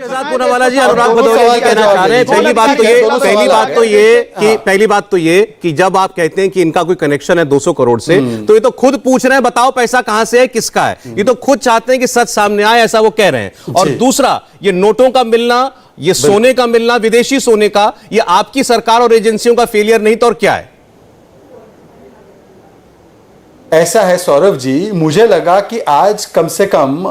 शहजाद पूनावाला जी, अनुराग भदौरिया जी कहना चाह रहे हैं, पहली बात तो ये कि जब आप कहते हैं कि इनका कोई कनेक्शन है 200 करोड़ से, तो ये तो खुद पूछ रहे हैं बताओ पैसा कहां से है, किसका है। ये तो खुद चाहते हैं कि सच सामने आए, ऐसा वो कह रहे हैं। और दूसरा, ये नोटों का मिलना, ये सोने का मिलना, विदेशी सोने का, ये आपकी सरकार और एजेंसियों का फेलियर नहीं तो और क्या है? ऐसा है सौरभ जी, मुझे लगा कि आज कम से कम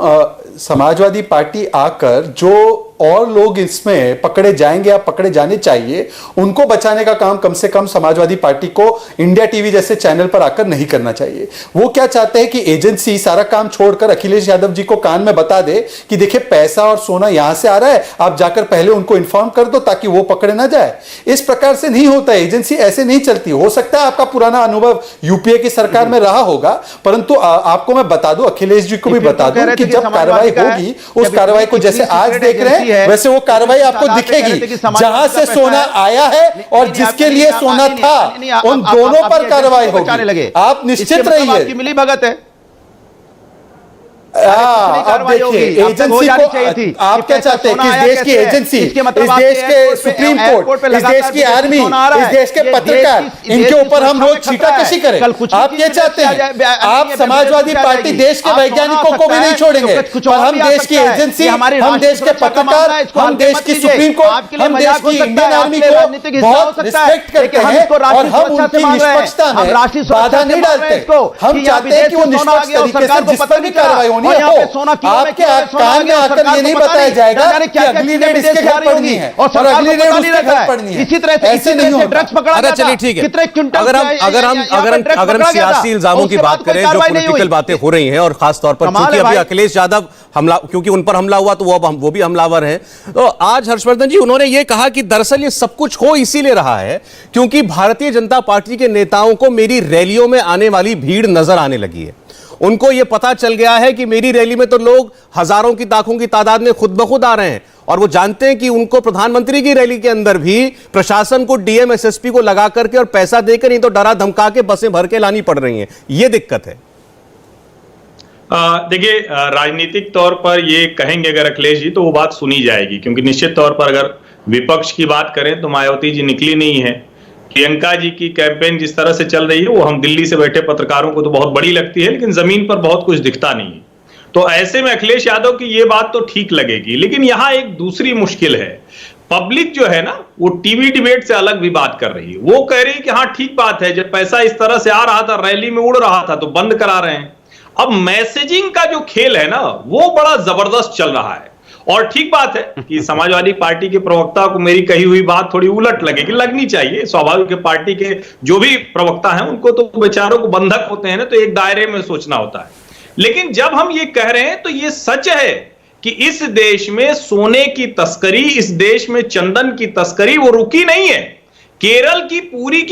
समाजवादी पार्टी आकर जो और लोग इसमें पकड़े जाएंगे या पकड़े जाने चाहिए, उनको बचाने का काम कम से कम समाजवादी पार्टी को इंडिया टीवी जैसे चैनल पर आकर नहीं करना चाहिए। वो क्या चाहते हैं कि एजेंसी सारा काम छोड़कर अखिलेश यादव जी को कान में बता दे कि देखिए पैसा और सोना यहां से आ रहा है, आप जाकर पहले उनको इन्फॉर्म कर दो ताकि वो पकड़े ना जाए। इस प्रकार से नहीं होता है, एजेंसी ऐसे नहीं चलती। हो सकता है आपका पुराना अनुभव यूपीए की सरकार में रहा होगा, परंतु आपको मैं बता दूं, अखिलेश जी को भी बता दूं कि जब कार्रवाई होगी, उस कार्रवाई को जैसे आज देख रहे हैं वैसे वो कार्रवाई आपको दिखेगी। जहां से सोना आया है और जिसके लिए सोना था, उन दोनों पर कार्रवाई होगी। आप निश्चित रहिए। मिली भगत है। अब देखिए, एजेंसी को आप क्या चाहते हैं कि इस देश की एजेंसी, इस देश के सुप्रीम कोर्ट, इस देश की आर्मी, इस देश के पत्रकार, इनके ऊपर हम रोज छीटाकशी करें? आप ये चाहते हैं? आप समाजवादी पार्टी देश के वैज्ञानिकों को भी नहीं छोड़ेंगे, पर हम देश की एजेंसी, हम देश के पत्रकार, हम देश की सुप्रीम कोर्ट, हम देश की इंडियन आर्मी को बहुत रिस्पेक्ट करते हैं और हम उनकी निष्पक्षता में बाधा नहीं डालते। हम चाहते हैं कि वो निष्पक्ष तरीके से जिस पर भी कार्रवाई आपके कान में आकर ये नहीं बताया जाएगा कि अगली रेड इसके घर पड़नी है और अगली रेड उसके घर पड़नी है। इसी तरह से ऐसे नहीं होता। ड्रग्स पकड़ा जाता है। चलिए ठीक है, अगर हम सियासी इल्जामों की बात करें, जो पॉलिटिकल बातें हो रही हैं, और खासतौर पर क्योंकि अभी अखिलेश यादव हमला, क्योंकि उन पर हमला हुआ तो वो भी हमलावर हैं, तो आज हर्षवर्धन जी उन्होंने ये कहा कि दरअसल ये सब कुछ हो इसीलिए रहा है क्योंकि भारतीय जनता पार्टी के नेताओं को मेरी रैलियों में आने वाली भीड़ नजर आने लगी है। उनको यह पता चल गया है कि मेरी रैली में तो लोग हजारों की लाखों की तादाद में खुद ब खुद आ रहे हैं, और वो जानते हैं कि उनको प्रधानमंत्री की रैली के अंदर भी प्रशासन को, डीएम एसएसपी को लगा करके और पैसा देकर, नहीं तो डरा धमका के बसें भर के लानी पड़ रही हैं। ये दिक्कत है। देखिए, राजनीतिक तौर पर ये कहेंगे अगर अखिलेश जी तो वो बात सुनी जाएगी, क्योंकि निश्चित तौर पर अगर विपक्ष की बात करें तो मायावती जी निकली नहीं है। प्रियंका जी की कैंपेन जिस तरह से चल रही है वो हम दिल्ली से बैठे पत्रकारों को तो बहुत बड़ी लगती है, लेकिन जमीन पर बहुत कुछ दिखता नहीं है। तो ऐसे में अखिलेश यादव की ये बात तो ठीक लगेगी, लेकिन यहां एक दूसरी मुश्किल है। पब्लिक जो है ना, वो टीवी डिबेट से अलग भी बात कर रही है। वो कह रही है कि हाँ ठीक बात है, जब पैसा इस तरह से आ रहा था, रैली में उड़ रहा था, तो बंद करा रहे हैं। अब मैसेजिंग का जो खेल है ना, वो बड़ा जबरदस्त चल रहा है। और ठीक बात है कि समाजवादी पार्टी के प्रवक्ता को मेरी कही हुई बात थोड़ी उलट लगेगी, लगनी चाहिए। स्वाभाविक है, पार्टी के जो भी प्रवक्ता हैं उनको तो बेचारों को बंधक होते हैं ना, तो एक दायरे में सोचना होता है। लेकिन जब हम ये कह रहे हैं तो ये सच है कि इस देश में सोने की तस्करी, इस देश में चंदन की तस्करी वो रुकी नहीं है। केरल की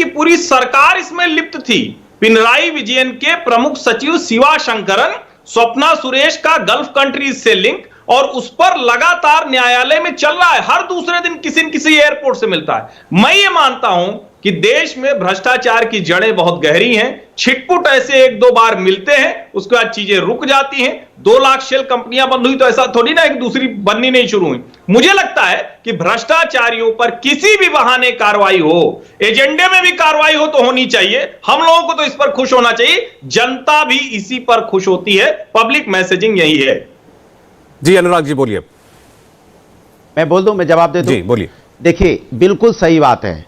पूरी सरकार इसमें लिप्त थी। पिनराई विजयन के प्रमुख सचिव शिवा शंकरन, स्वप्ना सुरेश का गल्फ कंट्रीज से लिंक, और उस पर लगातार न्यायालय में चल रहा है। हर दूसरे दिन किसी न किसी एयरपोर्ट से मिलता है। मैं ये मानता हूं कि देश में भ्रष्टाचार की जड़ें बहुत गहरी हैं। छिटपुट ऐसे एक दो बार मिलते हैं, उसके बाद चीजें रुक जाती हैं। 2 लाख शेल कंपनियां बंद हुई तो ऐसा थोड़ी ना एक दूसरी बननी नहीं शुरू हुई। मुझे लगता है कि भ्रष्टाचारियों पर किसी भी बहाने कार्रवाई हो, एजेंडे में भी कार्रवाई हो तो होनी चाहिए। हम लोगों को तो इस पर खुश होना चाहिए, जनता भी इसी पर खुश होती है। पब्लिक मैसेजिंग यही है। जी अनुराग जी बोलिए। मैं बोल दूं, मैं जवाब दे दूं? जी बोलिए। देखिए, बिल्कुल सही बात है।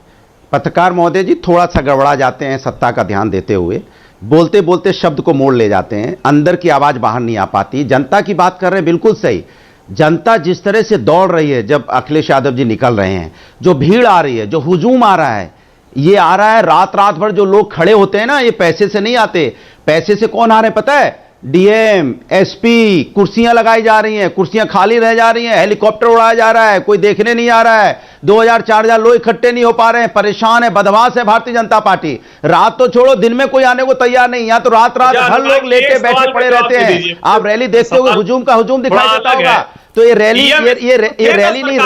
पत्रकार महोदय जी थोड़ा सा गड़बड़ा जाते हैं सत्ता का ध्यान देते हुए, बोलते बोलते शब्द को मोड़ ले जाते हैं, अंदर की आवाज बाहर नहीं आ पाती। जनता की बात कर रहे हैं, बिल्कुल सही। जनता जिस तरह से दौड़ रही है, जब अखिलेश यादव जी निकल रहे हैं, जो भीड़ आ रही है, जो हुजूम आ रहा है, ये आ रहा है रात भर। जो लोग खड़े होते हैं ना, ये पैसे से नहीं आते। पैसे से कौन आ रहे हैं पता है? डीएम, एसपी, कुर्सियां लगाई जा रही हैं, कुर्सियां खाली रह जा रही हैं, हेलीकॉप्टर उड़ाया जा रहा है, कोई देखने नहीं आ रहा है। 2000-4000 लोग इकट्ठे नहीं हो पा रहे हैं, परेशान है, बदमाश है भारतीय जनता पार्टी। रात तो छोड़ो, दिन में कोई आने को तैयार नहीं। यहाँ तो रात हर लोग लेके बैठे पड़े रहते हैं। आप रैली देखते हुए हुजूम का हुजूम दिखाई देता होगा। तो ये रैली, ये रैली नहीं,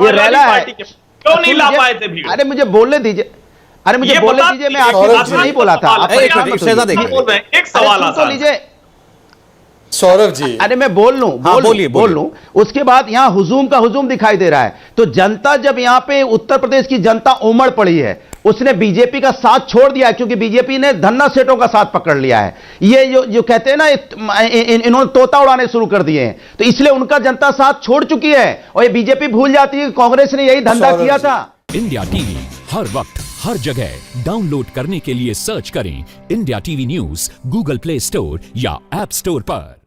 ये रैला है। क्यों नहीं ला पाए थे भीड़? अरे मुझे बोलने दीजिए, अरे मुझे बोलने दीजिए। मैं आपके नहीं बोला था। एक सवाल लीजिए, सौरभ जी, अरे मैं बोल लूं, उसके बाद यहां हुजूम का हुजूम दिखाई दे रहा है। तो जनता, जब यहां पे उत्तर प्रदेश की जनता उमड़ पड़ी है, उसने बीजेपी का साथ छोड़ दिया है, क्योंकि बीजेपी ने धन्ना सेठों का साथ पकड़ लिया है। ये जो कहते हैं ना, इन्होंने तोता उड़ाने शुरू कर दिए हैं, तो इसलिए उनका जनता साथ छोड़ चुकी है। और ये बीजेपी भूल जाती है कि कांग्रेस ने यही धंधा किया था। इंडिया टीवी हर वक्त हर जगह डाउनलोड करने के लिए सर्च करें India TV news Google play store या ऐप स्टोर पर।